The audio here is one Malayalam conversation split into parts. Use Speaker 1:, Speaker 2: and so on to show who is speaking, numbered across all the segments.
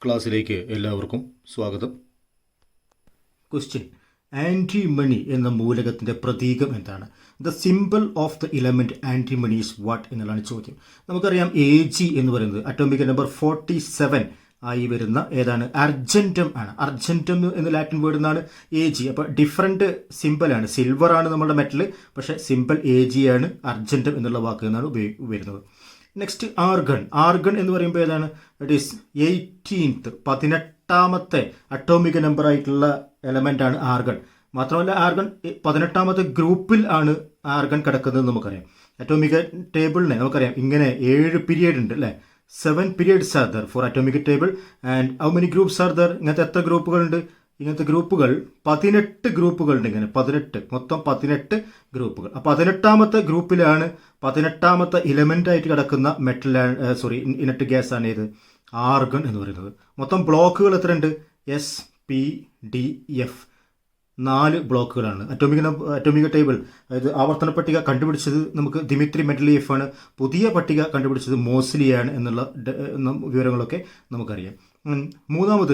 Speaker 1: ക്ലാസ്സിലേക്ക് എല്ലാവർക്കും സ്വാഗതം. ക്വസ്റ്റ്യൻ: ആൻറ്റിമണി എന്ന മൂലകത്തിൻ്റെ പ്രതീകം എന്താണ്? The simple of the element antimony is what എന്നുള്ളതാണ് ചോദ്യം. നമുക്കറിയാം Ag എന്ന് പറയുന്നത് അറ്റോമിക് നമ്പർ 47 ആയി വരുന്ന ഏതാണ്? അർജൻറ്റം ആണ്. അർജൻറ്റം എന്ന ലാറ്റിൻ വേർഡിൽ നിന്നാണ് Ag. അപ്പോൾ ഡിഫറെൻറ്റ് സിമ്പിളാണ്. സിൽവർ ആണ് നമ്മുടെ മെറ്റൽ, പക്ഷേ സിമ്പിൾ Ag ആണ് അർജൻറ്റം എന്നുള്ള വാക്കിൽ നിന്നാണ് വരുന്നത്. Next argon. ആർഗൺ എന്ന് പറയുമ്പോൾ ഏതാണ്? ഇറ്റ് ഈസ് 18th 18ാമത്തെ അറ്റോമിക് നമ്പർ ആയിട്ടുള്ള എലമെൻ്റ് ആണ് ആർഗൺ. മാത്രമല്ല ആർഗൺ 18ാമത്തെ ഗ്രൂപ്പിൽ ആണ് ആർഗൺ കിടക്കുന്നത് നമുക്കറിയാം. അറ്റോമിക് ടേബിളിനെ നമുക്കറിയാം ഇങ്ങനെ 7 പീരിയഡ് ഉണ്ട് അല്ലേ? 7 periods are there for atomic table. And how many groups are there? ഇങ്ങനത്തെ എത്ര ഗ്രൂപ്പുകളുണ്ട്? ഇങ്ങനത്തെ ഗ്രൂപ്പുകൾ 18 ഗ്രൂപ്പുകളുണ്ട്. ഇങ്ങനെ 18, മൊത്തം 18 ഗ്രൂപ്പുകൾ. അപ്പോൾ 18ാമത്തെ ഗ്രൂപ്പിലാണ് 18ാമത്തെ ഇലമെൻ്റ് ആയിട്ട് കിടക്കുന്ന ഇനറ്റ് ഗ്യാസ് ആണ് ഏത്? ആർഗൺ എന്ന് പറയുന്നത്. മൊത്തം ബ്ലോക്കുകൾ എത്ര ഉണ്ട്? SPDF 4 ബ്ലോക്കുകളാണ്. അറ്റോമിക് ടേബിൾ, അതായത് ആവർത്തന പട്ടിക കണ്ടുപിടിച്ചത് നമുക്ക് ദിമിത്രി മെൻഡലിയേഫ് ആണ്. പുതിയ പട്ടിക കണ്ടുപിടിച്ചത് മോസ്ലിയാണ് എന്നുള്ള വിവരങ്ങളൊക്കെ നമുക്കറിയാം. മൂന്നാമത്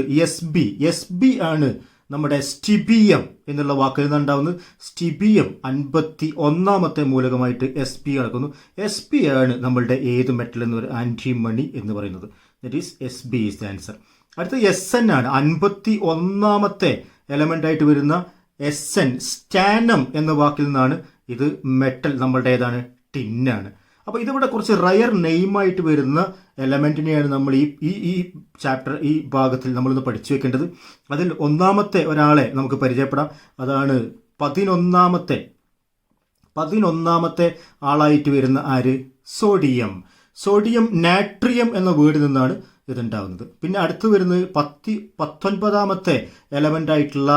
Speaker 1: SB ആണ് നമ്മുടെ സ്റ്റിബിയം എന്നുള്ള വാക്കിൽ നിന്നുണ്ടാവുന്നത്. സ്റ്റിബിയം 51ാമത്തെ മൂലകമായിട്ട് SB കിടക്കുന്നു. SB ആണ് നമ്മളുടെ ഏത് മെറ്റൽ എന്ന് പറയുന്നത്? ആൻറ്റിമണി എന്ന് പറയുന്നത്. That is SB is the answer. അടുത്ത SN ആണ് 51ാമത്തെ എലമെൻ്റ് ആയിട്ട് വരുന്ന SN. സ്റ്റാനം എന്ന വാക്കിൽ നിന്നാണ് ഇത് മെറ്റൽ നമ്മളുടെ ഏതാണ്? ടിന്നാണ്. അപ്പോൾ ഇതിവിടെ കുറച്ച് റയർ നെയിമായിട്ട് വരുന്ന എലമെൻറ്റിനെയാണ് നമ്മൾ ഈ ചാപ്റ്റർ ഈ ഭാഗത്തിൽ നമ്മളിന്ന് പഠിച്ചു വെക്കേണ്ടത്. അതിൽ ഒന്നാമത്തെ ഒരാളെ നമുക്ക് പരിചയപ്പെടാം. അതാണ് 11ാമത്തെ ആളായിട്ട് വരുന്ന ആര്? സോഡിയം. സോഡിയം നാട്രിയം എന്ന വേർഡിൽ നിന്നാണ് ഇതുണ്ടാകുന്നത്. പിന്നെ അടുത്ത് വരുന്നത് 19ാമത്തെ എലമെൻ്റ് ആയിട്ടുള്ള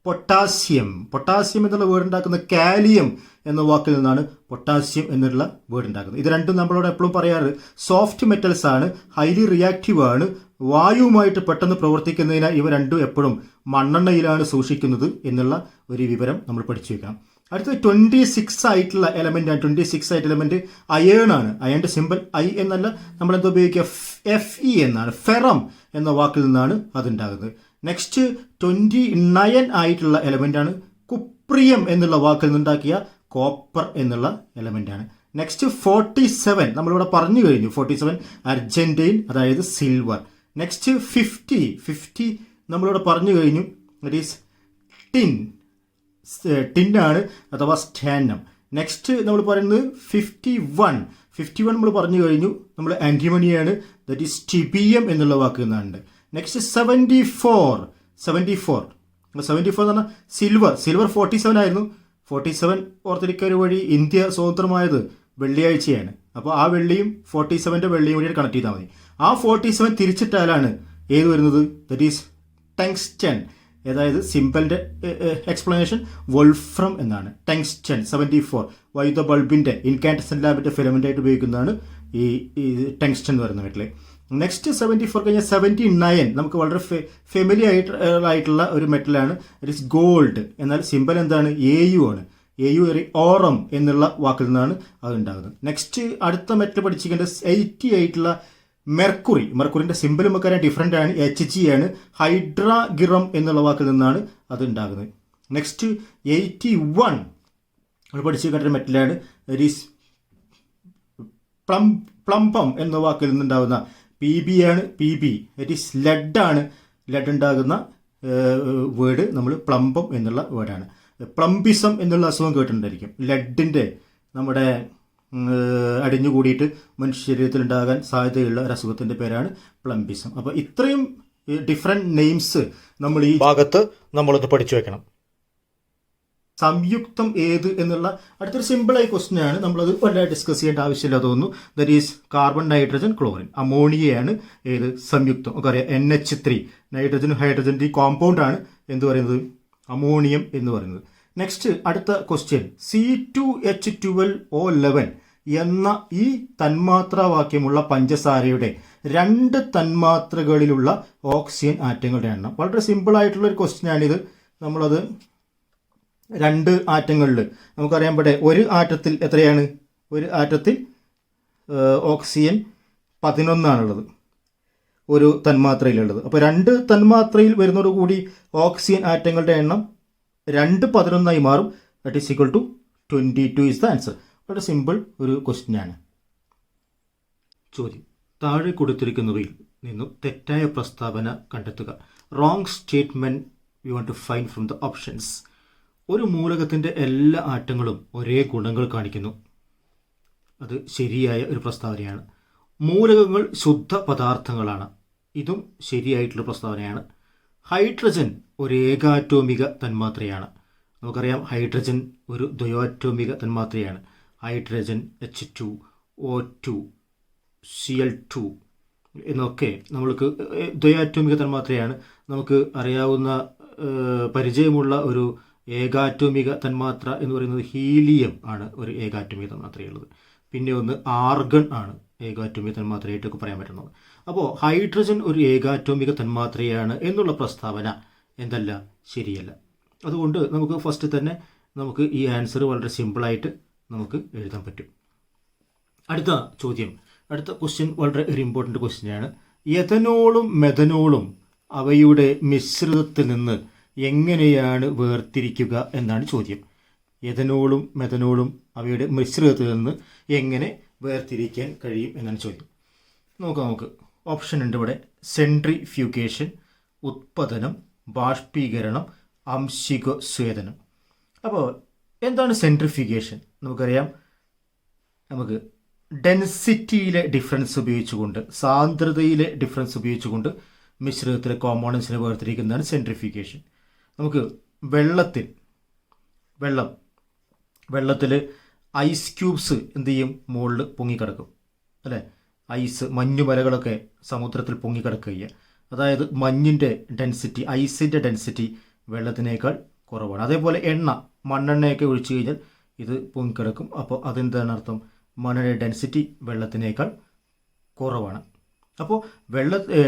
Speaker 1: പൊട്ടാസ്യം. പൊട്ടാസ്യം എന്നുള്ള വേർഡ് ഉണ്ടാക്കുന്ന കാലിയം എന്ന വാക്കിൽ നിന്നാണ് പൊട്ടാസ്യം എന്നുള്ള വേർഡ് ഉണ്ടാക്കുന്നത്. ഇത് രണ്ടും നമ്മളോട് എപ്പോഴും പറയാറ് സോഫ്റ്റ് മെറ്റൽസ് ആണ്, ഹൈലി റിയാക്റ്റീവ് ആണ്, വായുവുമായിട്ട് പെട്ടെന്ന് പ്രവർത്തിക്കുന്നതിനാൽ ഇവ രണ്ടും എപ്പോഴും മണ്ണെണ്ണയിലാണ് സൂക്ഷിക്കുന്നത് എന്നുള്ള ഒരു വിവരം നമ്മൾ പഠിച്ചു വെക്കണം. അടുത്തത് 26 ആയിട്ടുള്ള എലമെൻ്റ് ആണ്. 26 ആയിട്ട് എലമെൻറ്റ് അയേൺ ആണ്. അയേണിൻ്റെ സിമ്പിൾ I എന്നല്ല, നമ്മളെന്താ ഉപയോഗിക്കുക? Fe എന്നാണ്. ഫെറം എന്ന വാക്കിൽ നിന്നാണ് അതുണ്ടാകുന്നത്. നെക്സ്റ്റ് 29 ആയിട്ടുള്ള എലമെൻ്റ് ആണ് കുപ്രിയം എന്നുള്ള വാക്കിൽ നിന്നുണ്ടാക്കിയ കോപ്പർ എന്നുള്ള എലമെൻ്റ് ആണ്. നെക്സ്റ്റ് 47 നമ്മളിവിടെ പറഞ്ഞു കഴിഞ്ഞു. 47 അർജൻറ്റൈൻ, അതായത് സിൽവർ. നെക്സ്റ്റ് 50 നമ്മളിവിടെ പറഞ്ഞു കഴിഞ്ഞു. ഇറ്റ് ഈസ് ടിന്നാണ് അഥവാ സ്റ്റാനം. നെക്സ്റ്റ് നമ്മൾ പറയുന്നത് 51 നമ്മൾ പറഞ്ഞു കഴിഞ്ഞു. നമ്മൾ ആൻറ്റിമണിയാണ്. ദറ്റ് ഈസ് സ്റ്റിബിയം എന്നുള്ള വാക്ക് നിന്നുണ്ട്. നെക്സ്റ്റ് 74 എന്ന് പറഞ്ഞാൽ സിൽവർ. 47 ആയിരുന്നു. 47 ഓർത്തിരിക്കൽ വഴി ഇന്ത്യ സ്വതന്ത്രമായത് വെള്ളിയാഴ്ചയാണ്. അപ്പോൾ ആ വെള്ളിയും 47ൻ്റെ വെള്ളിയും കൂടി കണക്ട് ചെയ്താൽ മതി. ആ 47 തിരിച്ചിട്ടാലാണ് ഏത് വരുന്നത്? That is tungsten. അതായത് സിമ്പിളിൻ്റെ എക്സ്പ്ലനേഷൻ വോൾഫ്രം എന്നാണ്. ടങ്സ്റ്റൺ 74 വൈദ്യുത ബൾബിൻ്റെ ഇൻകാൻഡസെൻ്റ് ലാമ്പിൻ്റെ ഫിലമെൻ്റ് ആയിട്ട് ഉപയോഗിക്കുന്നതാണ് ഈ ടങ്സ്റ്റൺ എന്ന് പറയുന്ന മെറ്റൽ. നെക്സ്റ്റ് 74 കഴിഞ്ഞാൽ 79 നമുക്ക് വളരെ ഫെമിലിയർ ആയിട്ടുള്ള ഒരു മെറ്റലാണ്. It is gold. എന്നാൽ സിമ്പിൾ എന്താണ്? AU ആണ്. AU ഓറം എന്നുള്ള വാക്കിൽ നിന്നാണ് അതുണ്ടാകുന്നത്. നെക്സ്റ്റ് അടുത്ത മെറ്റൽ പഠിച്ചിരിക്കേണ്ടത് 80 ആയിട്ടുള്ള മെർക്കുറിൻ്റെ സിമ്പിൾ നമുക്കറിയാം ഡിഫറെൻ്റ് ആണ്. HG ആണ്. ഹൈഡ്രാഗിറം എന്നുള്ള വാക്കിൽ നിന്നാണ് അത് ഉണ്ടാകുന്നത്. നെക്സ്റ്റ് 81 നമ്മൾ പഠിച്ചിരിക്കേണ്ട മെറ്റലാണ്. ഇറ്റ് ഈസ് പ്ലംബം എന്ന വാക്കിൽ നിന്നുണ്ടാകുന്ന PB ആണ്. PB ഇറ്റ് ഈസ് ലെഡ് ആണ്. ലെഡ് ഉണ്ടാകുന്ന വേർഡ് നമ്മൾ പ്ലംബം എന്നുള്ള വേർഡാണ്. പ്ലംബിസം എന്നുള്ള അസുഖം കേട്ടിട്ടുണ്ടായിരിക്കും. ലെഡിൻ്റെ നമ്മുടെ അടിഞ്ഞു കൂടിയിട്ട് മനുഷ്യ ശരീരത്തിൽ ഉണ്ടാകാൻ സാധ്യതയുള്ള ഒരു അസുഖത്തിൻ്റെ പേരാണ് പ്ലംബിസം. അപ്പോൾ ഇത്രയും ഡിഫറെൻറ്റ് നെയിംസ് നമ്മൾ ഈ ഭാഗത്ത് നമ്മളൊന്ന് പഠിച്ചു വെക്കണം. സംയുക്തം ഏത് എന്നുള്ള അടുത്തൊരു സിമ്പിളായ ക്വസ്റ്റ്യൻ ആണ്. നമ്മളത് വളരെ ഡിസ്കസ് ചെയ്യേണ്ട ആവശ്യമില്ല തോന്നുന്നു. That is carbon, nitrogen, chlorine. അമോണിയയാണ് ഏത്? സംയുക്തം. ഒക്കെ അറിയാം NH3 നൈട്രജനും ഹൈഡ്രജൻ്റെ കോമ്പൗണ്ട് ആണ് എന്ത് പറയുന്നത്? അമോണിയം എന്ന് പറയുന്നത്. നെക്സ്റ്റ് അടുത്ത ക്വസ്റ്റ്യൻ C2H12O11 എന്ന ഈ തന്മാത്രാവാക്യമുള്ള പഞ്ചസാരയുടെ 2 തന്മാത്രകളിലുള്ള ഓക്സിജൻ ആറ്റങ്ങളുടെ എണ്ണം. വളരെ സിമ്പിളായിട്ടുള്ള ഒരു ക്വസ്റ്റ്യൻ ആണിത്. നമ്മളത് 2 ആറ്റങ്ങളിൽ നമുക്കറിയാൻ ഇവിടെ ഒരു ആറ്റത്തിൽ എത്രയാണ്? ഒരു ആറ്റത്തിൽ ഓക്സിജൻ 11 ആണുള്ളത്. ഒരു തന്മാത്രയിലുള്ളത്. അപ്പോൾ 2 തന്മാത്രയിൽ വരുന്നതോടുകൂടി ഓക്സിജൻ ആറ്റങ്ങളുടെ എണ്ണം 2 മാറും. That is equal to 22 is the answer. വളരെ സിമ്പിൾ ഒരു ക്വസ്റ്റ്യൻ ആണ്. ചോദ്യം: താഴെ കൊടുത്തിരിക്കുന്നവയിൽ നിന്നും തെറ്റായ പ്രസ്താവന കണ്ടെത്തുക. Wrong statement you want to find from the options. ഒരു മൂലകത്തിൻ്റെ എല്ലാ ആറ്റങ്ങളും ഒരേ ഗുണങ്ങൾ കാണിക്കുന്നു. അത് ശരിയായ ഒരു പ്രസ്താവനയാണ്. മൂലകങ്ങൾ ശുദ്ധ പദാർത്ഥങ്ങളാണ്. ഇതും ശരിയായിട്ടുള്ള പ്രസ്താവനയാണ്. ഹൈഡ്രജൻ ഒരു ഏകാറ്റോമിക തന്മാത്രയാണ്. നമുക്കറിയാം ഹൈഡ്രജൻ ഒരു ദ്വയോറ്റോമിക തന്മാത്രയാണ്. ഹൈഡ്രജൻ H2O2 Cl2 എന്നൊക്കെ നമ്മൾക്ക് ദ്വയാറ്റോമിക തന്മാത്രയാണ്. നമുക്ക് അറിയാവുന്ന പരിചയമുള്ള ഒരു ഏകാറ്റോമിക തന്മാത്ര എന്ന് പറയുന്നത് ഹീലിയം ആണ് ഒരു ഏകാറ്റോമിക തന്മാത്രയുള്ളത്. പിന്നെ ഒന്ന് ആർഗൺ ആണ് ഏകാറ്റോമിക തന്മാത്രയായിട്ടൊക്കെ പറയാൻ പറ്റുന്നത്. അപ്പോൾ ഹൈഡ്രജൻ ഒരു ഏകാറ്റോമിക തന്മാത്രയാണ് എന്നുള്ള പ്രസ്താവന എന്തല്ല, ശരിയല്ല. അതുകൊണ്ട് നമുക്ക് ഫസ്റ്റ് തന്നെ നമുക്ക് ഈ ആൻസർ വളരെ സിമ്പിളായിട്ട് നമുക്ക് എഴുതാൻ പറ്റും. അടുത്ത ചോദ്യം, അടുത്ത ക്വസ്റ്റ്യൻ വളരെ ഒരു ഇമ്പോർട്ടൻ്റ് ക്വസ്റ്റ്യനാണ്. എഥനോളും മെഥനോളും അവയുടെ മിശ്രിതത്തിൽ നിന്ന് എങ്ങനെയാണ് വേർതിരിക്കുക എന്നാണ് ചോദ്യം. എഥനോളും മെഥനോളും അവയുടെ മിശ്രിതത്തിൽ നിന്ന് എങ്ങനെ വേർതിരിക്കാൻ കഴിയും എന്നാണ് ചോദ്യം. നമുക്ക് ഓപ്ഷൻ ഉണ്ട് ഇവിടെ. സെൻട്രിഫ്യൂഗേഷൻ, ഉത്പതനം, ബാഷ്പീകരണം, ആംശിക സ്വേദനം. അപ്പോൾ എന്താണ് സെൻട്രിഫ്യൂഗേഷൻ? നമുക്കറിയാം, നമുക്ക് ഡെൻസിറ്റിയിലെ ഡിഫറൻസ് ഉപയോഗിച്ചുകൊണ്ട്, സാന്ദ്രതയിലെ ഡിഫറൻസ് ഉപയോഗിച്ചുകൊണ്ട് മിശ്രിതത്തിലെ കോമ്പോണൻസിനെ വേർതിരിക്കുന്നതാണ് സെൻട്രിഫ്യൂഗേഷൻ. നമുക്ക് വെള്ളത്തിൽ ഐസ് ക്യൂബ്സ് എന്ത് ചെയ്യും? മുകളിൽ പൊങ്ങിക്കിടക്കും അല്ലേ? ഐസ്, മഞ്ഞുമലകളൊക്കെ സമുദ്രത്തിൽ പൊങ്ങിക്കിടക്കുക. അതായത് മഞ്ഞിൻ്റെ ഡെൻസിറ്റി, ഐസിൻ്റെ ഡെൻസിറ്റി വെള്ളത്തിനേക്കാൾ കുറവാണ്. അതേപോലെ മണ്ണെണ്ണയൊക്കെ ഒഴിച്ചു കഴിഞ്ഞാൽ ഇത് പൊങ്ങിക്കിടക്കും. അപ്പോൾ അതെന്താണ് അർത്ഥം? മണ്ണെണ്ണയുടെ ഡെൻസിറ്റി വെള്ളത്തിനേക്കാൾ കുറവാണ്. അപ്പോൾ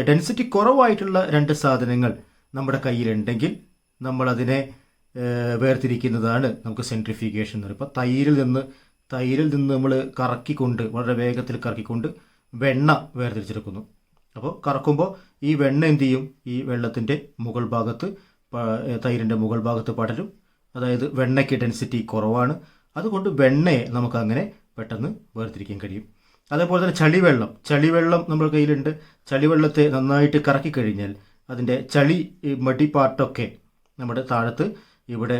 Speaker 1: ഡെൻസിറ്റി കുറവായിട്ടുള്ള 2 സാധനങ്ങൾ നമ്മുടെ കയ്യിലുണ്ടെങ്കിൽ നമ്മളതിനെ വേർതിരിക്കുന്നതാണ് നമുക്ക് സെൻട്രിഫ്യൂഗേഷൻ എന്ന് പറയുമ്പോൾ. തൈരിൽ നിന്ന് നമ്മൾ കറക്കിക്കൊണ്ട്, വളരെ വേഗത്തിൽ കറക്കിക്കൊണ്ട് വെണ്ണ വേർതിരിച്ചെടുക്കുന്നു. അപ്പോൾ കറക്കുമ്പോൾ ഈ വെണ്ണ എന്ത് ചെയ്യും? ഈ വെള്ളത്തിൻ്റെ മുകൾ ഭാഗത്ത്, തൈരിൻ്റെ മുകൾ ഭാഗത്ത് പടരും. അതായത് വെണ്ണയ്ക്ക് ഡെൻസിറ്റി കുറവാണ്. അതുകൊണ്ട് വെണ്ണയെ നമുക്കങ്ങനെ പെട്ടെന്ന് വേർതിരിക്കാൻ കഴിയും. അതേപോലെ തന്നെ ചളിവെള്ളം നമ്മുടെ കയ്യിലുണ്ട്. ചളിവെള്ളത്തെ നന്നായിട്ട് കറക്കി കഴിഞ്ഞാൽ അതിൻ്റെ മടി പാർട്ടൊക്കെ നമ്മുടെ താഴത്ത് ഇവിടെ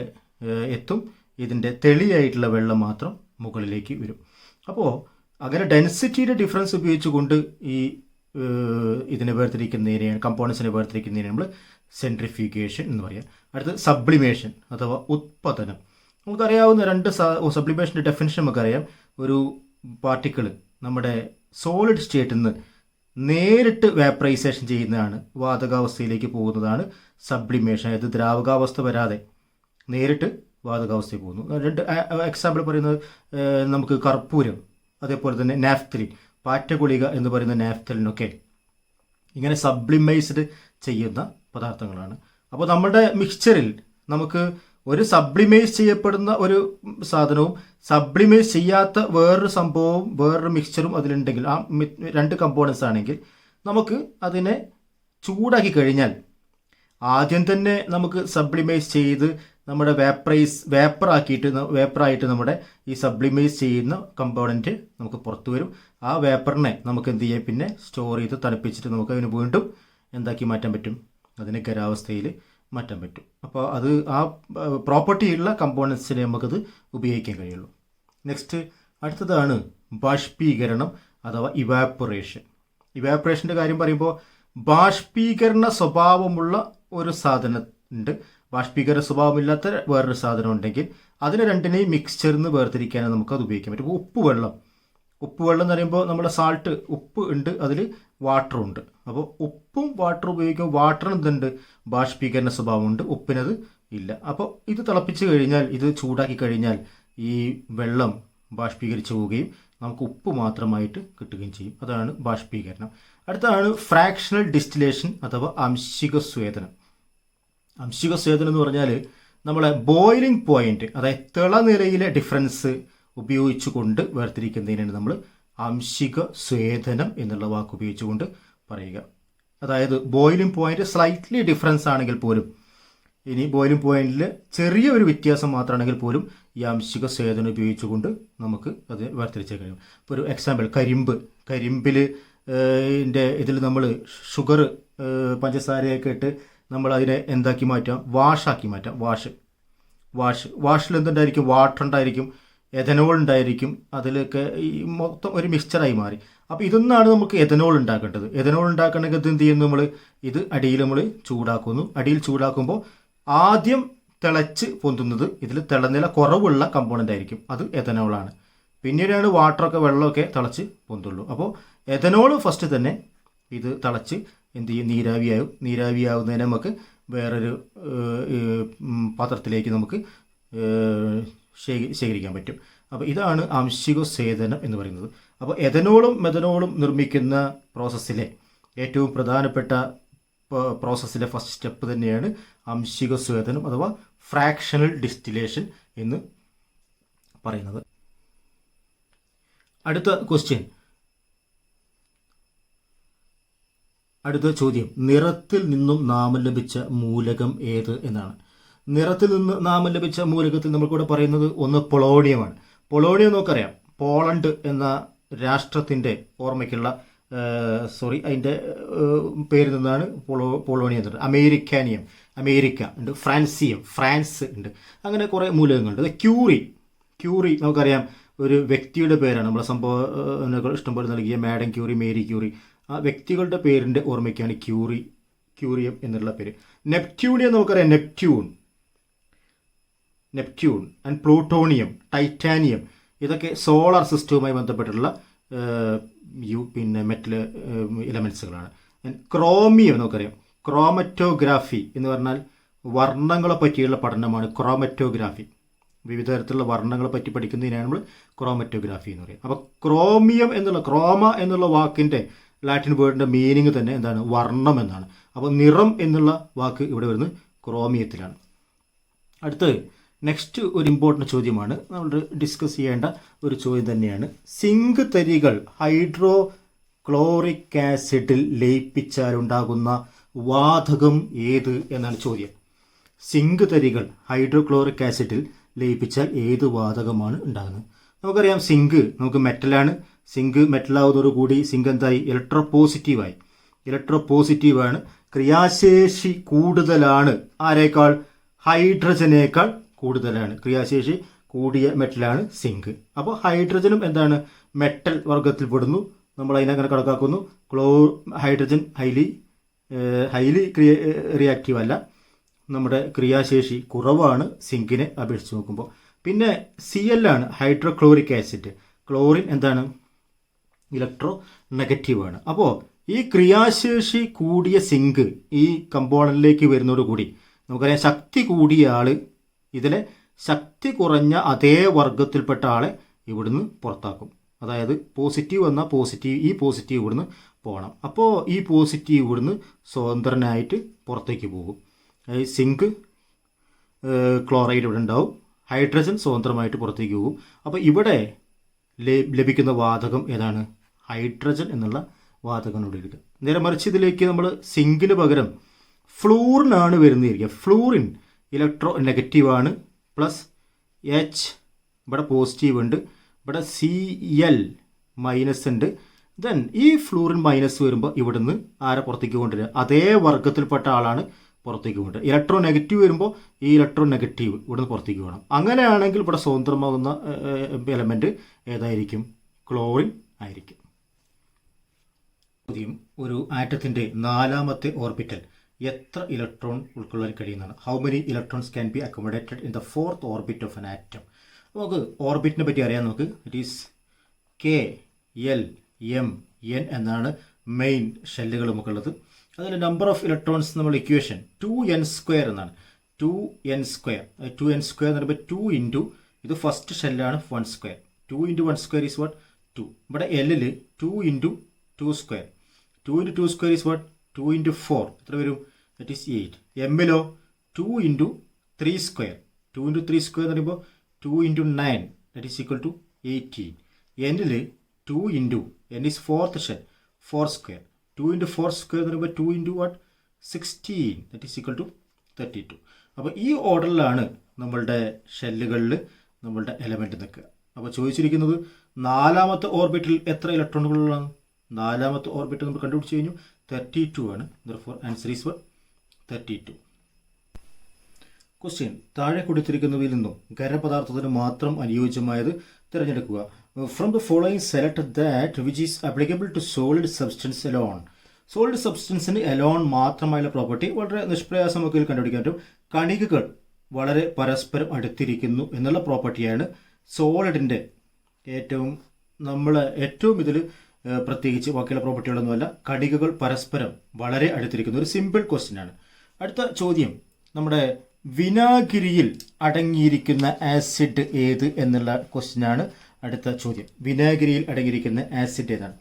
Speaker 1: എത്തും. ഇതിൻ്റെ തെളിയായിട്ടുള്ള വെള്ളം മാത്രം മുകളിലേക്ക് വരും. അപ്പോൾ അങ്ങനെ ഡെൻസിറ്റിയുടെ ഡിഫറൻസ് ഉപയോഗിച്ചുകൊണ്ട് ഇതിനെ വേർതിരിക്കുന്നതിനെയാണ്, കമ്പോണൻസിനെ വേർതിരിക്കുന്നതിനെ നമ്മൾ സെൻട്രിഫ്യൂഗേഷൻ എന്ന് പറയാം. അടുത്ത് സബ്ലിമേഷൻ അഥവാ ഉത്പതനം. നമുക്കറിയാവുന്ന 2 സബ്ലിമേഷൻ്റെ ഡെഫിനിഷൻ നമുക്കറിയാം. ഒരു പാർട്ടിക്കിൾ നമ്മുടെ സോളിഡ് സ്റ്റേറ്റിൽ നിന്ന് നേരിട്ട് വേപ്പറൈസേഷൻ ചെയ്യുന്നതാണ്, വാതകാവസ്ഥയിലേക്ക് പോകുന്നതാണ് സബ്ലിമേഷൻ. അതായത് ദ്രാവകാവസ്ഥ വരാതെ നേരിട്ട് വാതകാവസ്ഥയിൽ പോകുന്നു. 2 എക്സാമ്പിൾ പറയുന്നത് നമുക്ക് കർപ്പൂരം, അതേപോലെ തന്നെ നാഫ്തലിൻ, പാറ്റഗുളിക എന്ന് പറയുന്ന നാഫ്തലിനൊക്കെ ഇങ്ങനെ സബ്ലിമൈസ്ഡ് ചെയ്യുന്ന പദാർത്ഥങ്ങളാണ്. അപ്പോൾ നമ്മുടെ മിക്സ്ചറിൽ നമുക്ക് ഒരു സബ്ലിമൈസ് ചെയ്യപ്പെടുന്ന ഒരു സാധനവും സബ്ലിമൈസ് ചെയ്യാത്ത വേറൊരു സംഭവവും വേറൊരു മിക്സ്ചറും അതിലുണ്ടെങ്കിൽ, ആ 2 കമ്പോണൻസ് ആണെങ്കിൽ നമുക്ക് അതിനെ ചൂടാക്കി കഴിഞ്ഞാൽ ആദ്യം തന്നെ നമുക്ക് സബ്ലിമൈസ് ചെയ്ത് നമ്മുടെ വേപ്പറായിട്ട് നമ്മുടെ ഈ സബ്ലിമൈസ് ചെയ്യുന്ന കമ്പോണൻറ്റ് നമുക്ക് പുറത്തു വരും. ആ വേപ്പറിനെ നമുക്ക് എന്ത് ചെയ്യാം? പിന്നെ സ്റ്റോർ ചെയ്ത് തണുപ്പിച്ചിട്ട് നമുക്ക് അതിന് വീണ്ടും എന്താക്കി മാറ്റാൻ പറ്റും? അതിനെ ഖരാവസ്ഥയിൽ മാറ്റാൻ പറ്റും. അപ്പോൾ അത് ആ പ്രോപ്പർട്ടിയുള്ള കമ്പോണൻസിനെ നമുക്കത് ഉപയോഗിക്കാൻ കഴിയുള്ളൂ. നെക്സ്റ്റ് അടുത്തതാണ് ബാഷ്പീകരണം അഥവാ ഇവാപ്പറേഷൻ. ഇവാപ്പറേഷൻ്റെ കാര്യം പറയുമ്പോൾ ബാഷ്പീകരണ സ്വഭാവമുള്ള ഒരു സാധനം ഉണ്ട്, ബാഷ്പീകരണ സ്വഭാവമില്ലാത്ത വേറൊരു സാധനം ഉണ്ടെങ്കിൽ അതിനെ രണ്ടിനെയും മിക്സ്ചറിന്ന് വേർതിരിക്കാനാണ് നമുക്കത് ഉപയോഗിക്കാൻ പറ്റും. ഉപ്പുവെള്ളം എന്ന് പറയുമ്പോൾ നമ്മുടെ സാൾട്ട്, ഉപ്പ് ഉണ്ട്, അതിൽ വാട്ടറും ഉണ്ട്. അപ്പോൾ ഉപ്പും വാട്ടറും ഉപയോഗിക്കുമ്പോൾ വാട്ടറിന് എന്തുണ്ട്? ബാഷ്പീകരണ സ്വഭാവമുണ്ട്, ഉപ്പിനത് ഇല്ല. അപ്പോൾ ഇത് തിളപ്പിച്ച് കഴിഞ്ഞാൽ, ഇത് ചൂടാക്കി കഴിഞ്ഞാൽ ഈ വെള്ളം ബാഷ്പീകരിച്ചു പോവുകയും നമുക്ക് ഉപ്പ് മാത്രമായിട്ട് കിട്ടുകയും ചെയ്യും. അതാണ് ബാഷ്പീകരണം. അടുത്താണ് ഫ്രാക്ഷണൽ ഡിസ്റ്റിലേഷൻ അഥവാ ആംശിക സ്വേദനം. ആംശിക സ്വേദനം എന്ന് പറഞ്ഞാൽ നമ്മളെ ബോയിലിംഗ് പോയിന്റ്, അതായത് തിളനിലയിലെ ഡിഫറൻസ് ഉപയോഗിച്ചുകൊണ്ട് വേർതിരിക്കുന്നതിനാണ് നമ്മൾ ആംശിക സ്വേദനം എന്നുള്ള വാക്ക് ഉപയോഗിച്ചുകൊണ്ട് പറയുക. അതായത് ബോയിലിംഗ് പോയിന്റ് സ്ലൈറ്റ്ലി ഡിഫറൻസ് ആണെങ്കിൽ പോലും, ഇനി ബോയിലിംഗ് പോയിന്റിൽ ചെറിയ ഒരു വ്യത്യാസം മാത്രമാണെങ്കിൽ പോലും ഈ ആംശിക സ്വേദനം ഉപയോഗിച്ചുകൊണ്ട് നമുക്ക് അത് വേർതിരിച്ച് കഴിയും. ഇപ്പോൾ ഒരു എക്സാമ്പിൾ, കരിമ്പിൽ ഇതിൽ നമ്മൾ ഷുഗർ പഞ്ചസാരയൊക്കെ ഇട്ട് നമ്മൾ അതിനെ എന്താക്കി മാറ്റാം, വാഷാക്കി മാറ്റാം. വാഷിൽ എന്തുണ്ടായിരിക്കും, വാട്ടർ ഉണ്ടായിരിക്കും, എഥനോൾ ഉണ്ടായിരിക്കും, അതിലൊക്കെ ഈ മൊത്തം ഒരു മിക്സ്ചറായി മാറി. അപ്പോൾ ഇതൊന്നാണ് നമുക്ക് എഥനോൾ ഉണ്ടാക്കേണ്ടത്. എഥനോൾ ഉണ്ടാക്കണമെങ്കിൽ എന്ത് ചെയ്യുന്നു, നമ്മൾ ഇത് അടിയിൽ നമ്മൾ ചൂടാക്കുന്നു. അടിയിൽ ചൂടാക്കുമ്പോൾ ആദ്യം തിളച്ച് പൊന്തുന്നത് ഇതിൽ തിളനില കുറവുള്ള കമ്പോണൻ്റ് ആയിരിക്കും, അത് എഥനോളാണ്. പിന്നീടാണ് വാട്ടറൊക്കെ വെള്ളമൊക്കെ തിളച്ച് പൊന്തുള്ളൂ. അപ്പോൾ എഥനോൾ ഫസ്റ്റ് തന്നെ ഇത് തിളച്ച് എന്ത് ചെയ്യും, നീരാവിയാവുന്നതിനെ നമുക്ക് വേറൊരു പാത്രത്തിലേക്ക് നമുക്ക് ശേഖരിക്കാൻ പറ്റും. അപ്പോൾ ഇതാണ് ആംശിക സ്വേദനം എന്ന് പറയുന്നത്. അപ്പോൾ എഥനോളും മെഥനോളും നിർമ്മിക്കുന്ന പ്രോസസ്സിലെ ഏറ്റവും പ്രധാനപ്പെട്ട പ്രോസസ്സിലെ ഫസ്റ്റ് സ്റ്റെപ്പ് തന്നെയാണ് ആംശിക സ്വേദനം അഥവാ ഫ്രാക്ഷണൽ ഡിസ്റ്റിലേഷൻ എന്ന് പറയുന്നത്. അടുത്ത ചോദ്യം, നിറത്തിൽ നിന്നും നാമം ലഭിച്ച മൂലകം ഏത് എന്നാണ്. നിറത്തിൽ നിന്ന് നാമം ലഭിച്ച മൂലകത്തിൽ നമ്മൾക്കിവിടെ പറയുന്നത് ഒന്ന് പൊളോണിയമാണ്. പൊളോണിയം നമുക്കറിയാം, പോളണ്ട് എന്ന രാഷ്ട്രത്തിൻ്റെ ഓർമ്മയ്ക്കുള്ള അതിൻ്റെ പേരിൽ നിന്നാണ് പൊളോണിയം എന്നത്. അമേരിക്ക ഉണ്ട്, ഫ്രാൻസ് ഉണ്ട്, അങ്ങനെ കുറേ മൂലകങ്ങളുണ്ട്. ക്യൂറി നമുക്കറിയാം, ഒരു വ്യക്തിയുടെ പേരാണ്. നമ്മളെ സംഭവം ഇഷ്ടംപോലെ നൽകിയ മാഡം ക്യൂറി, മേരി ക്യൂറി, ആ വ്യക്തികളുടെ പേരിൻ്റെ ഓർമ്മയ്ക്കാണ് ക്യൂറിയം എന്നുള്ള പേര്. നെപ്റ്റ്യൂണിയം നമുക്കറിയാം, നെപ്റ്റ്യൂൺ ആൻഡ് പ്ലൂട്ടോണിയം, ടൈറ്റാനിയം, ഇതൊക്കെ സോളാർ സിസ്റ്റവുമായി ബന്ധപ്പെട്ടുള്ള മെറ്റൽ എലമെൻസുകളാണ്. ക്രോമിയം നമുക്കറിയാം, ക്രോമറ്റോഗ്രാഫി എന്ന് പറഞ്ഞാൽ വർണ്ണങ്ങളെ പറ്റിയുള്ള പഠനമാണ് ക്രോമറ്റോഗ്രാഫി. വിവിധ തരത്തിലുള്ള വർണ്ണങ്ങളെ പറ്റി പഠിക്കുന്നതിനാണ് നമ്മൾ ക്രോമറ്റോഗ്രാഫി എന്ന് പറയുന്നത്. അപ്പോൾ ക്രോമ എന്നുള്ള വാക്കിൻ്റെ ലാറ്റിൻ വേർഡിൻ്റെ മീനിങ് തന്നെ എന്താണ്, വർണ്ണം എന്നാണ്. അപ്പോൾ നിറം എന്നുള്ള വാക്ക് ഇവിടെ വരുന്നത് ക്രോമിയത്തിലാണ്. അടുത്തത് നെക്സ്റ്റ് ഒരു ഇമ്പോർട്ടൻ്റ് ചോദ്യമാണ്, നമ്മൾ ഡിസ്കസ് ചെയ്യേണ്ട ഒരു ചോദ്യം തന്നെയാണ്. സിങ്ക് തരികൾ ഹൈഡ്രോക്ലോറിക് ആസിഡിൽ ലയിപ്പിച്ചാലുണ്ടാകുന്ന വാതകം ഏത് എന്നാണ് ചോദ്യം. സിങ്ക് തരികൾ ഹൈഡ്രോക്ലോറിക് ആസിഡിൽ ലയിപ്പിച്ചാൽ ഏത് വാതകമാണ് ഉണ്ടാകുന്നത്? നമുക്കറിയാം, നമുക്ക് മെറ്റലാണ്. സിങ്ക് മെറ്റലാവുന്നതോടുകൂടി സിങ്ക് എന്തായി, ഇലക്ട്രോപോസിറ്റീവാണ്. ക്രിയാശേഷി കൂടുതലാണ് ആരേക്കാൾ, ഹൈഡ്രജനേക്കാൾ കൂടുതലാണ്. ക്രിയാശേഷി കൂടിയ മെറ്റലാണ് സിങ്ക്. അപ്പോൾ ഹൈഡ്രജനും എന്താണ്, മെറ്റൽ വർഗത്തിൽ പെടുന്നു. നമ്മൾ അതിനങ്ങനെ കണക്കാക്കുന്നു. ഹൈഡ്രജൻ ഹൈലി റിയാക്റ്റീവ് അല്ല, നമ്മുടെ ക്രിയാശേഷി കുറവാണ് സിങ്കിനെ അപേക്ഷിച്ച് നോക്കുമ്പോൾ. പിന്നെ Cl ആണ് ഹൈഡ്രോക്ലോറിക് ആസിഡ്. ക്ലോറിൻ എന്താണ്, ഇലക്ട്രോ നെഗറ്റീവാണ്. അപ്പോൾ ഈ ക്രിയാശേഷി കൂടിയ സിങ്ക് ഈ കമ്പോണന്റിലേക്ക് വരുന്നതോടുകൂടി നമുക്കറിയാം, ശക്തി കൂടിയ ആൾ ഇതിലെ ശക്തി കുറഞ്ഞ അതേ വർഗത്തിൽപ്പെട്ട ആളെ ഇവിടുന്ന് പുറത്താക്കും. അതായത് പോസിറ്റീവ് വന്നാൽ ഈ പോസിറ്റീവ് ഇവിടുന്ന് പോകണം. അപ്പോൾ ഈ പോസിറ്റീവ് ഇവിടുന്ന് സ്വതന്ത്രനായിട്ട് പുറത്തേക്ക് പോകും. സിങ്ക് ക്ലോറൈഡ് ഇവിടെ ഉണ്ടാവും, ഹൈഡ്രജൻ സ്വതന്ത്രമായിട്ട് പുറത്തേക്ക് പോകും. അപ്പോൾ ഇവിടെ ലഭിക്കുന്ന വാതകം ഏതാണ്, ഹൈഡ്രജൻ എന്നുള്ള വാതകം ഇവിടെ എടുക്കുക. നേരെ മറിച്ച് ഇതിലേക്ക് നമ്മൾ സിങ്കിന് പകരം ഫ്ലൂറിനാണ് വരുന്നതിരിക്കുക. ഫ്ലൂറിൻ ഇലക്ട്രോ നെഗറ്റീവാണ്, പ്ലസ് H ഇവിടെ പോസിറ്റീവ് ഉണ്ട്, ഇവിടെ Cl മൈനസ് ഉണ്ട്. ദെൻ ഈ ഫ്ലൂറിൻ മൈനസ് വരുമ്പോൾ ഇവിടുന്ന് ആരെ പുറത്തേക്ക് കൊണ്ടുവരിക, അതേ വർഗത്തിൽപ്പെട്ട ആളാണ് പുറത്തേക്ക് കൊണ്ടുവരിക. ഇലക്ട്രോ നെഗറ്റീവ് വരുമ്പോൾ ഈ ഇലക്ട്രോ നെഗറ്റീവ് ഇവിടുന്ന് പുറത്തേക്ക് വേണം. അങ്ങനെയാണെങ്കിൽ ഇവിടെ സ്വതന്ത്രമാകുന്ന എലമെൻറ്റ് ഏതായിരിക്കും, ക്ലോറിൻ ആയിരിക്കും. ഒരു ആറ്റത്തിൻ്റെ 4ാമത്തെ ഓർബിറ്റൽ എത്ര ഇലക്ട്രോൺ ഉൾക്കൊള്ളാൻ കഴിയുന്നതാണ്? How many electrons can be accommodated in the 4th orbit of an atom? നമുക്ക് ഓർബിറ്റിനെ പറ്റി അറിയാം. നമുക്ക് it is K, L, M, N എന്നാണ് മെയിൻ ഷെല്ലുകൾ നമുക്കുള്ളത്. അതിൽ നമ്പർ ഓഫ് ഇലക്ട്രോൺസ് നമ്മൾ ഇക്വേഷൻ 2n² എന്നാണ്. 2n² എന്ന് പറയുമ്പോൾ 2 ഇൻറ്റു ഇത് ഫസ്റ്റ് ഷെല്ലാണ് 1². 2 into 1² is what 2. ഇവിടെ L-ൽ 2 into 2². 2 into 2² is what 2 into 4 എത്ര വരും, ദറ്റ് ഈസ് 8. M-ലോ 2 ഇൻറ്റു 3². 2 ഇൻറ്റു 3² എന്ന് പറയുമ്പോൾ 2 into 9 that is equal to 18. N-ൽ 2 ഇൻറ്റു N is 4th shell 4². 2 into 4 square എന്ന് പറയുമ്പോൾ 2 into what 16 that is equal to 32. അപ്പോൾ ഈ ഓർഡറിലാണ് നമ്മളുടെ ഷെല്ലുകളിൽ നമ്മളുടെ എലമെൻറ്റ് നിൽക്കുക. അപ്പോൾ ചോദിച്ചിരിക്കുന്നത് നാലാമത്തെ ഓർബിറ്റിൽ എത്ര ഇലക്ട്രോണുകളാണ്? നാലാമത്തെ ഓർബിറ്റ് നമ്മൾ കണ്ടുപിടിച്ച് കഴിഞ്ഞു 32 ആണ്. therefore answer is 32. ക്വസ്റ്റ്യൻ താഴെ കൊടുത്തിരിക്കുന്നവയിൽ നിന്നും ഖരപദാർത്ഥത്തിന് മാത്രം അനുയോജ്യമായത് തിരഞ്ഞെടുക്കുക. From the following select that which is applicable to solid substance alone. Solid സബ്സ്റ്റൻസിന് എലോൺ മാത്രമായുള്ള പ്രോപ്പർട്ടി വളരെ നിഷ്പ്രയാസം നമുക്ക് കണ്ടുപിടിക്കാൻ പറ്റും. കണികകൾ വളരെ പരസ്പരം അടുത്തിരിക്കുന്നു എന്നുള്ള പ്രോപ്പർട്ടിയാണ് സോളിഡിൻ്റെ ഏറ്റവും ഇതിൽ പ്രത്യേകിച്ച് ബാക്കിയുള്ള പ്രോപ്പർട്ടികളൊന്നുമല്ല. കണികകൾ പരസ്പരം വളരെ അടുത്തിരിക്കുന്നു. ഒരു സിമ്പിൾ ക്വസ്റ്റ്യൻ ആണ്. അടുത്ത ചോദ്യം നമ്മുടെ വിനാഗിരിയിൽ അടങ്ങിയിരിക്കുന്ന ആസിഡ് ഏത് എന്നുള്ള ക്വസ്റ്റ്യൻ ആണ്. അടുത്ത ചോദ്യം വിനാഗിരിയിൽ അടങ്ങിയിരിക്കുന്ന ആസിഡ് ഏതാണ്?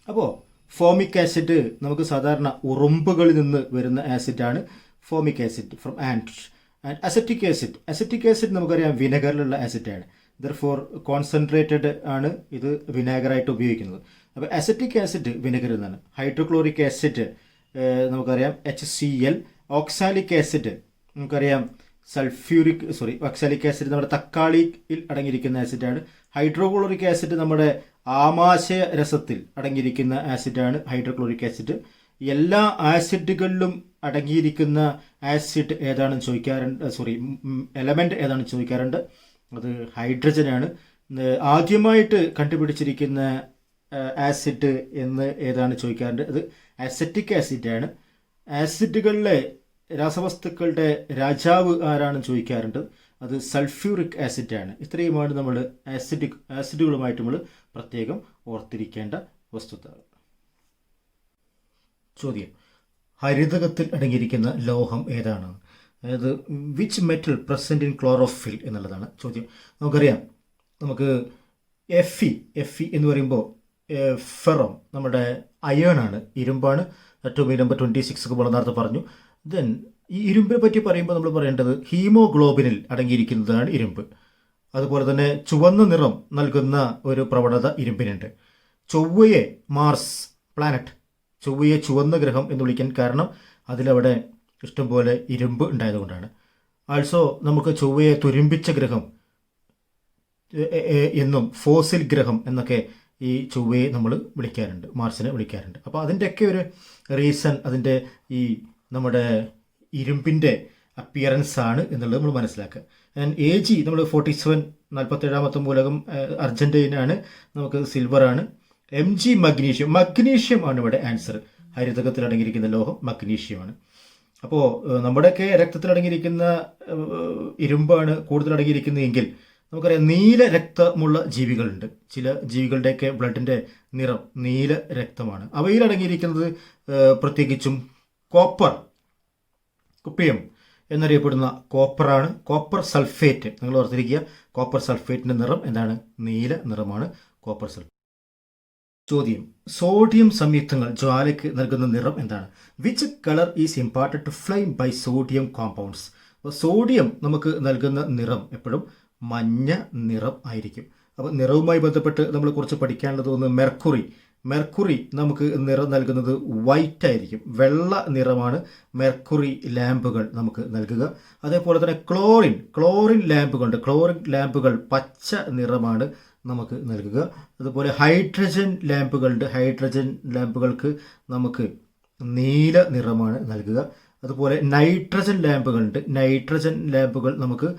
Speaker 1: അപ്പോൾ ഫോമിക് ആസിഡ് നമുക്ക് സാധാരണ ഉറുമ്പുകളിൽ നിന്ന് വരുന്ന ആസിഡാണ് formic acid from and acetic acid നമുക്കറിയാം വിനെഗറിലുള്ള ആസിഡാണ്. ദർഫോർ കോൺസെൻട്രേറ്റഡ് ആണ് ഇത് വിനാഗറായിട്ട് ഉപയോഗിക്കുന്നത്. അപ്പോൾ അസറ്റിക് ആസിഡ് വിനെഗറിൽ നിന്നാണ്. ഹൈഡ്രോക്ലോറിക് ആസിഡ് നമുക്കറിയാം HCl. ഓക്സാലിക് ആസിഡ് നമുക്കറിയാം ഓക്സാലിക് ആസിഡ് നമ്മുടെ തക്കാളിയിൽ അടങ്ങിയിരിക്കുന്ന ആസിഡാണ്. ഹൈഡ്രോക്ലോറിക് ആസിഡ് നമ്മുടെ ആമാശയ രസത്തിൽ അടങ്ങിയിരിക്കുന്ന ആസിഡാണ് ഹൈഡ്രോക്ലോറിക് ആസിഡ്. എല്ലാ ആസിഡുകളിലും അടങ്ങിയിരിക്കുന്ന ആസിഡ് ഏതാണെന്ന് ചോദിക്കാറുണ്ട്. എലമെൻറ്റ് ഏതാണെന്ന് ചോദിക്കാറുണ്ട്. അത് ഹൈഡ്രജനാണ്. ആദ്യമായിട്ട് കണ്ടുപിടിച്ചിരിക്കുന്ന ആസിഡ് എന്ന് ഏതാണ് ചോദിക്കാറുണ്ട്. അത് അസറ്റിക് ആസിഡാണ്. ആസിഡുകളിലെ രാസവസ്തുക്കളുടെ രാജാവ് ആരാണെന്ന് ചോദിക്കാറുണ്ട്. അത് സൾഫ്യൂറിക് ആസിഡാണ്. ഇത്രയുമാണ് നമ്മൾ ആസിഡുകളുമായിട്ട് നമ്മൾ പ്രത്യേകം ഓർത്തിരിക്കേണ്ട വസ്തുതകൾ. ചോദ്യം ഹരിതകത്തിൽ അടങ്ങിയിരിക്കുന്ന ലോഹം ഏതാണ്? അതായത് which metal present in chlorophyll എന്നുള്ളതാണ് ചോദ്യം. നമുക്കറിയാം നമുക്ക് Fe എന്ന് പറയുമ്പോൾ ഫെറം നമ്മുടെ അയേൺ ആണ്, ഇരുമ്പാണ്. അറ്റോമിക് നമ്പർ 26 ഒക്കെ നേരത്തെ പറഞ്ഞു. ദെൻ ഈ ഇരുമ്പിനെ പറ്റി പറയുമ്പോൾ നമ്മൾ പറയേണ്ടത് ഹീമോഗ്ലോബിനിൽ അടങ്ങിയിരിക്കുന്നതാണ് ഇരുമ്പ്. അതുപോലെ തന്നെ ചുവന്ന നിറം നൽകുന്ന ഒരു പ്രവണത ഇരുമ്പിനുണ്ട്. ചൊവ്വയെ മാർസ് പ്ലാനറ്റ്, ചൊവ്വയെ ചുവന്ന ഗ്രഹം എന്ന് വിളിക്കാൻ കാരണം അതിലവിടെ ഇഷ്ടംപോലെ ഇരുമ്പ് ഉണ്ടായതുകൊണ്ടാണ്. ആൾസോ നമുക്ക് ചൊവ്വയെ തുരുമ്പിച്ച ഗ്രഹം എന്നും ഫോസിൽ ഗ്രഹം എന്നൊക്കെ ഈ ചൊവ്വയെ നമ്മൾ വിളിക്കാറുണ്ട്, മാർസിനെ വിളിക്കാറുണ്ട്. അപ്പോൾ അതിൻ്റെയൊക്കെ ഒരു റീസൺ അതിൻ്റെ ഈ നമ്മുടെ ഇരുമ്പിൻ്റെ അപ്പിയറൻസ് ആണ് എന്നുള്ളത് നമ്മൾ മനസ്സിലാക്കുക. ആൻഡ് AG നമ്മൾ 47 47ാമത്തെ മൂലകം അർജൻറ്റീനാണ്, നമുക്ക് സിൽവറാണ്. Mg മഗ്നീഷ്യം ആണ് ഇവിടെ ആൻസർ. ഹരിതകത്തിൽ അടങ്ങിയിരിക്കുന്ന ലോഹം മഗ്നീഷ്യമാണ്. അപ്പോൾ നമ്മുടെയൊക്കെ രക്തത്തിൽ അടങ്ങിയിരിക്കുന്ന ഇരുമ്പാണ് കൂടുതൽ അടങ്ങിയിരിക്കുന്നതെങ്കിൽ നമുക്കറിയാം നീല രക്തമുള്ള ജീവികളുണ്ട്. ചില ജീവികളുടെയൊക്കെ ബ്ലഡിൻ്റെ നിറം നീല രക്തമാണ്. അവയിൽ അടങ്ങിയിരിക്കുന്നത് പ്രത്യേകിച്ചും കോപ്പർ, കുപ്പിയം എന്നറിയപ്പെടുന്ന കോപ്പറാണ്. കോപ്പർ സൾഫേറ്റ് നിങ്ങൾ ഓർത്തിരിക്കുക. കോപ്പർ സൾഫേറ്റിൻ്റെ നിറം എന്താണ്? നീല നിറമാണ് കോപ്പർ സൾഫേറ്റ്. ചോദ്യം സോഡിയം സംയുക്തങ്ങൾ ജ്വാലയ്ക്ക് നൽകുന്ന നിറം എന്താണ്? Which colour is imparted to flame by sodium compounds? അപ്പോൾ സോഡിയം നമുക്ക് നൽകുന്ന നിറം എപ്പോഴും മഞ്ഞ നിറം ആയിരിക്കും. അപ്പോൾ നിറവുമായി ബന്ധപ്പെട്ട് നമ്മൾ കുറച്ച് പഠിക്കാനുള്ളത് ഒന്ന് മെർക്കുറി നമുക്ക് നിറം നൽകുന്നത് വൈറ്റ് ആയിരിക്കും, വെള്ള നിറമാണ് മെർക്കുറി ലാമ്പുകൾ നമുക്ക് നൽകുക. അതേപോലെ തന്നെ ക്ലോറിൻ ലാമ്പുകൾ പച്ച നിറമാണ് നമുക്ക് നൽകുക. അതുപോലെ ഹൈഡ്രജൻ ലാമ്പുകൾക്ക് നമുക്ക് നീല നിറമാണ് നൽകുക. അതുപോലെ നൈട്രജൻ ലാമ്പുകൾ നമുക്ക്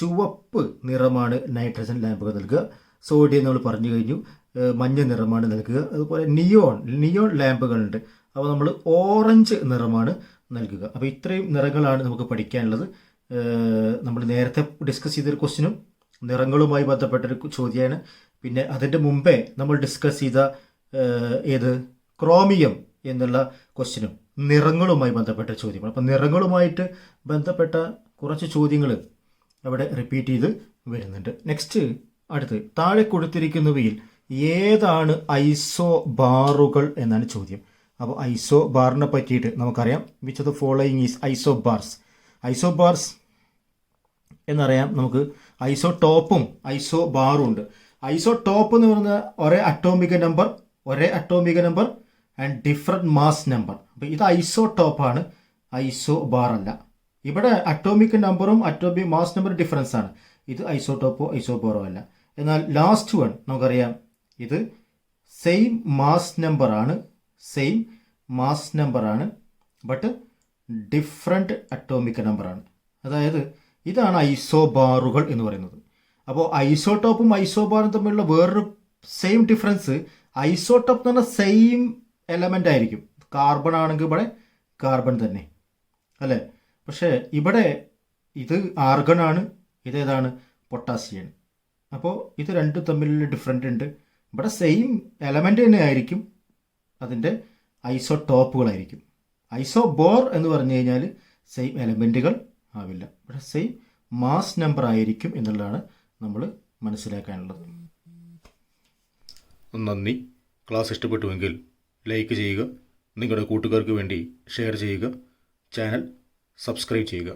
Speaker 1: ചുവപ്പ് നിറമാണ് നൈട്രജൻ ലാമ്പുകൾ നൽകുക. സോഡിയം നമ്മൾ പറഞ്ഞു കഴിഞ്ഞു, മഞ്ഞ നിറമാണ് നൽകുക. അതുപോലെ നിയോൺ ലാമ്പുകളുണ്ട്, അവ നമ്മൾ ഓറഞ്ച് നിറമാണ് നൽകുക. അപ്പോൾ ഇത്രയും നിറങ്ങളാണ് നമുക്ക് പഠിക്കാനുള്ളത്. നമ്മൾ നേരത്തെ ഡിസ്കസ് ചെയ്തൊരു ക്വസ്റ്റ്യനും നിറങ്ങളുമായി ബന്ധപ്പെട്ടൊരു ചോദ്യമാണ്. പിന്നെ അതിൻ്റെ മുമ്പേ നമ്മൾ ഡിസ്കസ് ചെയ്ത ക്രോമിയം എന്നുള്ള ക്വസ്റ്റ്യനും നിറങ്ങളുമായി ബന്ധപ്പെട്ട ചോദ്യമാണ്. അപ്പം നിറങ്ങളുമായിട്ട് ബന്ധപ്പെട്ട കുറച്ച് ചോദ്യങ്ങൾ അവിടെ റിപ്പീറ്റ് ചെയ്ത് വരുന്നുണ്ട്. നെക്സ്റ്റ് അടുത്ത് താഴെ കൊടുത്തിരിക്കുന്നവയിൽ ഏതാണ് ഐസോബാറുകൾ എന്നാണ് ചോദ്യം. അപ്പോൾ ഐസോബാറിനെ പറ്റിയിട്ട് നമുക്കറിയാം. Which of the following is isobars എന്നറിയാം. നമുക്ക് ഐസോടോപ്പും ഐസോബാറും ഉണ്ട്. ഐസോടോപ്പ് എന്ന് പറയുന്ന ഒരേ അറ്റോമിക number and different mass number. അപ്പോൾ ഇത് ഐസോടോപ്പാണ്, ഐസോബാർ അല്ല. ഇവിടെ അറ്റോമിക് നമ്പറും അറ്റോമിക് മാസ് നമ്പർ ഡിഫറൻസ് ആണ്. ഇത് ഐസോടോപ്പോ ഐസോബാറോ അല്ല. എന്നാൽ ലാസ്റ്റ് വൺ നമുക്കറിയാം, ഇത് സെയിം മാസ് നമ്പറാണ് ബട്ട് ഡിഫറെൻറ്റ് അറ്റോമിക് നമ്പറാണ്. അതായത് ഇതാണ് ഐസോബാറുകൾ എന്ന് പറയുന്നത്. അപ്പോൾ ഐസോടോപ്പും ഐസോബാറും തമ്മിലുള്ള വേറൊരു സെയിം ഡിഫറൻസ്, ഐസോടോപ്പ് എന്ന് പറഞ്ഞാൽ സെയിം എലമെൻ്റ് ആയിരിക്കും. കാർബൺ ആണെങ്കിൽ ഇവിടെ കാർബൺ തന്നെ അല്ലേ. പക്ഷേ ഇവിടെ ഇത് ആർഗൺ ആണ്, ഇതേതാണ് പൊട്ടാസ്യം. അപ്പോൾ ഇത് രണ്ടും തമ്മിലുള്ള ഡിഫറൻറ്റ് ഉണ്ട്. ഇവിടെ സെയിം എലമെൻ്റ് തന്നെ ആയിരിക്കും, അതിൻ്റെ ഐസോടോപ്പുകളായിരിക്കും. ഐസോബോർ എന്ന് പറഞ്ഞു കഴിഞ്ഞാൽ സെയിം എലമെൻറ്റുകൾ ആവില്ല, ഇവിടെ സെയിം മാസ് നമ്പർ ആയിരിക്കും എന്നുള്ളതാണ് നമ്മൾ മനസ്സിലാക്കാനുള്ളത്.
Speaker 2: നന്ദി. ക്ലാസ് ഇഷ്ടപ്പെട്ടുവെങ്കിൽ ലൈക്ക് ചെയ്യുക, നിങ്ങളുടെ കൂട്ടുകാർക്ക് വേണ്ടി ഷെയർ ചെയ്യുക, ചാനൽ സബ്സ്ക്രൈബ് ചെയ്യുക.